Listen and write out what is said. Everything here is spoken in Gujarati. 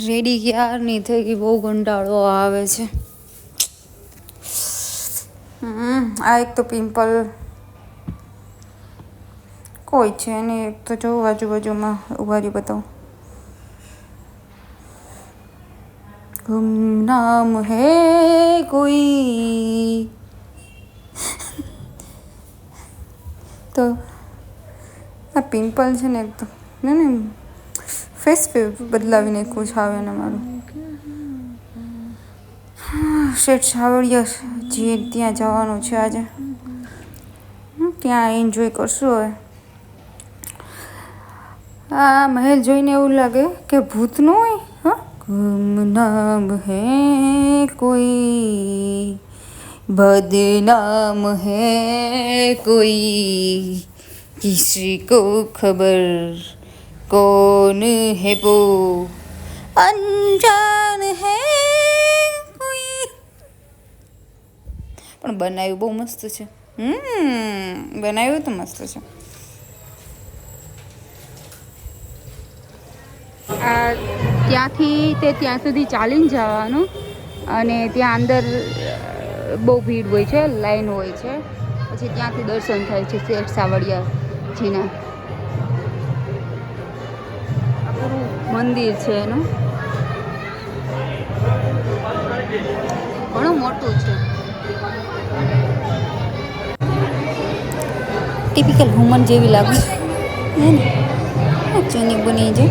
રેડી ક્યારની થઈ ગઈ, બહુ કંટાળો આવે છે. આ એક તો પિમ્પલ કોઈ છે નહીં, એક તો જો આજુબાજુમાં ઉભારી બતાવું. ગુમનામ હે કોઈ તો આ પિમ્પલ છે ને, એક તો ને ફેસ બદલાવી નાખ્યું છે આવે ને મારું. શેઠ સાવળિયા જે ત્યાં જવાનું છે આજે, ત્યાં એન્જોય કરશું હવે. આ મહેલ જોઈને એવું લાગે કે ભૂતનું હોય. હા, ગુમનામ હે કોઈ, બદનામ હે કોઈ, કિસી કો ખબર कौन है वो, अनजान है कोई. પણ બનાવ્યું બહુ મસ્ત છે. બનાવ્યું તો મસ્ત છે. ત્યાંથી તે ત્યાં સુધી ચાલીને જવાનું અને ત્યાં અંદર બહુ ભીડ હોય છે, લાઈન હોય છે. પછી ત્યાંથી દર્શન થાય છે શેઠ સાવળિયાજીના. મંદિર છે એનું, ઘણું મોટું છે. ટિપિકલ વુમન જેવી લાગે છે ને, ચૂની બની છે.